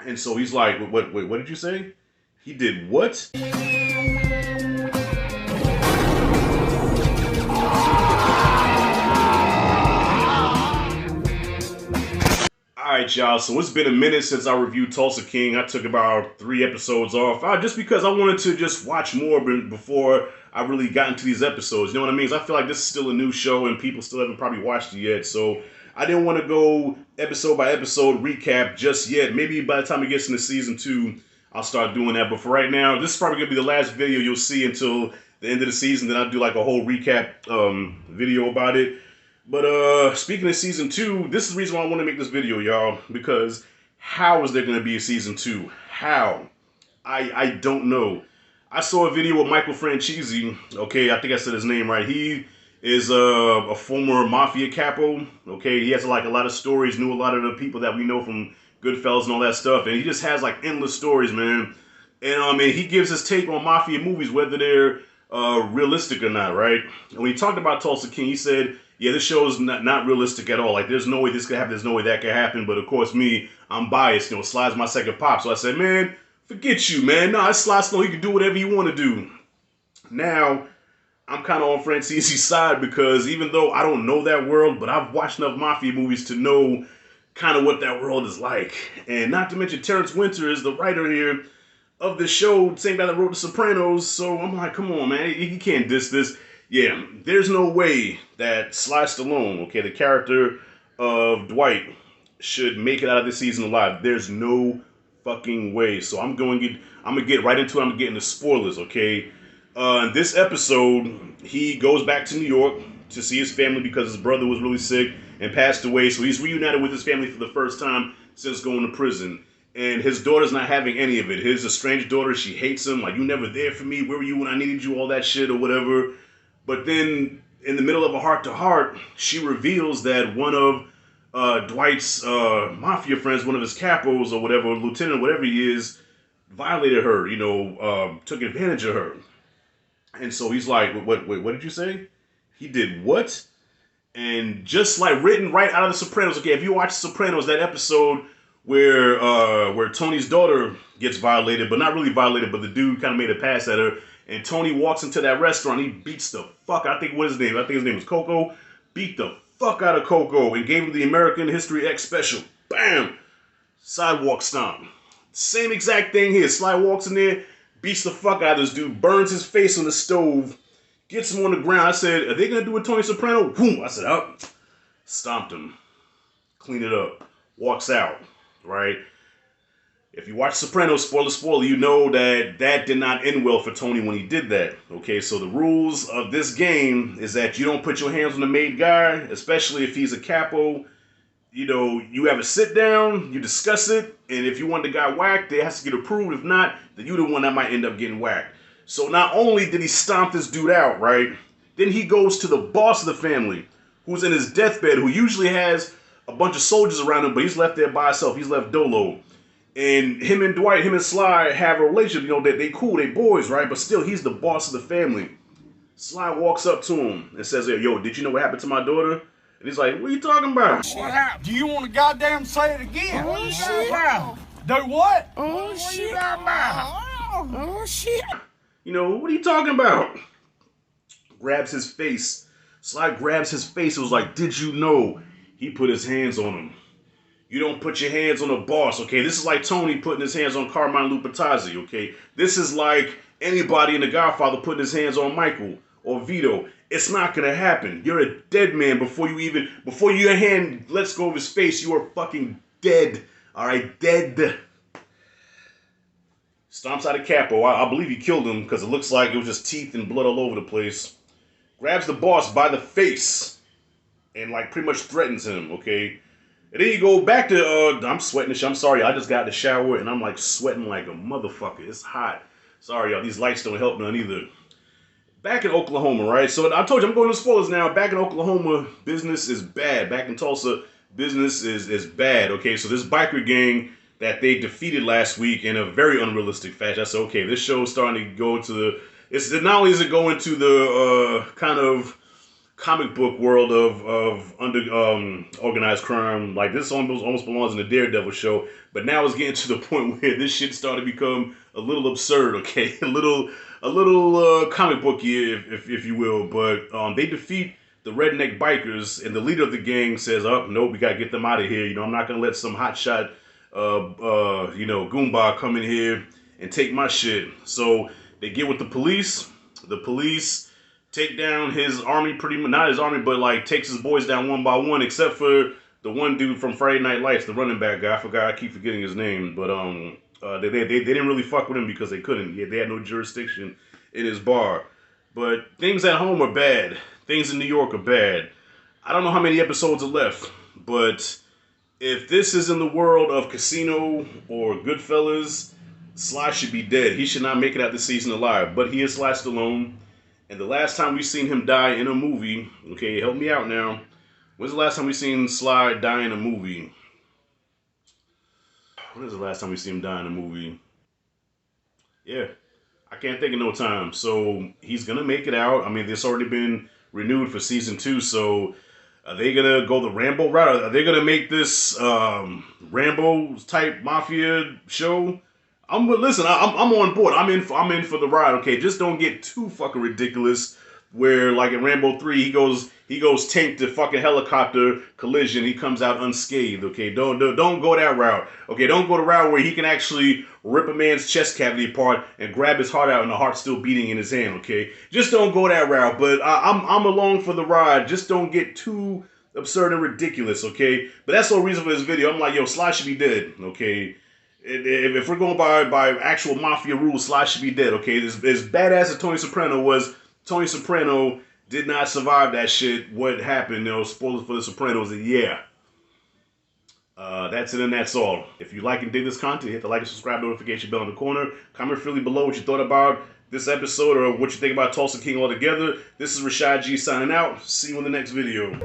And so he's like, wait, what did you say? He did what? Alright, y'all, so it's been a minute since I reviewed Tulsa King. I took about 3 episodes off, just because I wanted to just watch more before I really got into these episodes. You know what I mean? I feel like this is still a new show and people still haven't probably watched it yet, so I didn't want to go episode by episode recap just yet. Maybe by the time it gets into season 2, I'll start doing that. But for right now, this is probably going to be the last video you'll see until the end of the season. Then I'll do like a whole recap video about it. But speaking of season 2, this is the reason why I want to make this video, y'all. Because how is there going to be a season 2? How? I don't know. I saw a video with Michael Franchese. Okay, I think I said his name right. He is a former mafia capo. Okay, he has like a lot of stories, knew a lot of the people that we know from Goodfellas and all that stuff. And he just has like endless stories, man. And he gives his take on mafia movies, whether they're realistic or not, right? And when he talked about Tulsa King, he said, yeah, this show is not realistic at all. Like, there's no way this could happen. There's no way that could happen. But, of course, I'm biased. You know, Sly's my second pop. So I said, man, forget you, man. Nah, it's Sly Stallone. You can do whatever you want to do. Now, I'm kind of on Francese's side because even though I don't know that world, but I've watched enough mafia movies to know kind of what that world is like. And not to mention Terrence Winter is the writer here of the show, same guy that wrote The Sopranos. So I'm like, come on, man. You can't diss this. Yeah, there's no way that Sly Stallone, okay, the character of Dwight, should make it out of this season alive. There's no fucking way. So I'm gonna get right into it. I'm getting the spoilers, okay? In this episode, he goes back to New York to see his family because his brother was really sick and passed away. So he's reunited with his family for the first time since going to prison. And his daughter's not having any of it. His estranged daughter, she hates him. Like, you never there for me. Where were you when I needed you? All that shit or whatever. But then, in the middle of a heart-to-heart, she reveals that one of Dwight's mafia friends, one of his capos or whatever, lieutenant, whatever he is, violated her, took advantage of her. And so he's like, what did you say? He did what? And just like written right out of The Sopranos. Okay, if you watch The Sopranos, that episode where Tony's daughter gets violated, but not really violated, but the dude kind of made a pass at her. And Tony walks into that restaurant. He beats the fuck. I think his name was Coco. Beat the fuck out of Coco and gave him the American History X special. Bam! Sidewalk stomp. Same exact thing here. Sly walks in there, beats the fuck out of this dude, burns his face on the stove, gets him on the ground. I said, are they gonna do a Tony Soprano? Boom! I said, up. Stomped him. Clean it up. Walks out. Right? If you watch Sopranos, spoiler, you know that did not end well for Tony when he did that. Okay, so the rules of this game is that you don't put your hands on the made guy, especially if he's a capo. You have a sit down, you discuss it, and if you want the guy whacked, it has to get approved. If not, then you're the one that might end up getting whacked. So not only did he stomp this dude out, right? Then he goes to the boss of the family, who's in his deathbed, who usually has a bunch of soldiers around him, but he's left there by himself. He's left dolo. And him and Dwight, him and Sly have a relationship, they cool, they boys, right? But still, he's the boss of the family. Sly walks up to him and says, yo, did you know what happened to my daughter? And he's like, what are you talking about? What happened? Do you want to goddamn say it again? Oh, shit. Do what? Oh, shit. Oh, shit. What are you talking about? Grabs his face. Sly grabs his face and was like, did you know? He put his hands on him. You don't put your hands on a boss, okay? This is like Tony putting his hands on Carmine Lupatazzi, okay? This is like anybody in The Godfather putting his hands on Michael or Vito. It's not gonna happen. You're a dead man before your hand lets go of his face. You are fucking dead, all right? Dead. Stomps out a capo. I believe he killed him because it looks like it was just teeth and blood all over the place. Grabs the boss by the face and like pretty much threatens him, okay? And then you go back to, I'm sweating this shit. I'm sorry, I just got in the shower and I'm like sweating like a motherfucker. It's hot. Sorry, y'all, these lights don't help none either. Back in Oklahoma, right? So I told you, I'm going to spoilers now. Back in Oklahoma, business is bad. Back in Tulsa, business is bad, okay? So this biker gang that they defeated last week in a very unrealistic fashion. I said, okay, this show is starting to go into the, not only is it going to the kind of comic book world of organized crime. Like this almost belongs in the Daredevil show, but now it's getting to the point where this shit started to become a little absurd. Okay, a little comic booky, if you will. But they defeat the redneck bikers, and the leader of the gang says, "Oh no, we gotta get them out of here. You know, I'm not gonna let some hotshot, Goomba come in here and take my shit." So they get with the police. The police take down his army, pretty much, not his army, but like takes his boys down one by one, except for the one dude from Friday Night Lights, the running back guy. I keep forgetting his name, but they didn't really fuck with him because they couldn't. They had no jurisdiction in his bar. But things at home are bad. Things in New York are bad. I don't know how many episodes are left, but if this is in the world of Casino or Goodfellas, Sly should be dead. He should not make it out this season alive. But he is Sly Stallone. And the last time we seen him die in a movie, okay, help me out now. When's the last time we seen Sly die in a movie? When is the last time we seen him die in a movie? Yeah, I can't think of no time. So he's gonna make it out. I mean, it's already been renewed for season 2. So are they gonna go the Rambo route? Are they gonna make this Rambo type mafia show? Listen. I'm on board. I'm in for the ride. Okay, just don't get too fucking ridiculous. Where like in Rambo 3, he goes tank to fucking helicopter collision. He comes out unscathed. Okay, don't go that route. Okay, don't go the route where he can actually rip a man's chest cavity apart and grab his heart out and the heart's still beating in his hand. Okay, just don't go that route. But I'm along for the ride. Just don't get too absurd and ridiculous. Okay, but that's the whole reason for this video. I'm like, yo, Sly should be dead. Okay. If we're going by actual mafia rules, Sly should be dead, okay? As badass as Tony Soprano was, Tony Soprano did not survive that shit. What happened, spoilers for The Sopranos, and yeah. That's it and that's all. If you like and dig this content, hit the like and subscribe notification bell in the corner. Comment freely below what you thought about this episode or what you think about Tulsa King altogether. This is Rashad G signing out. See you in the next video.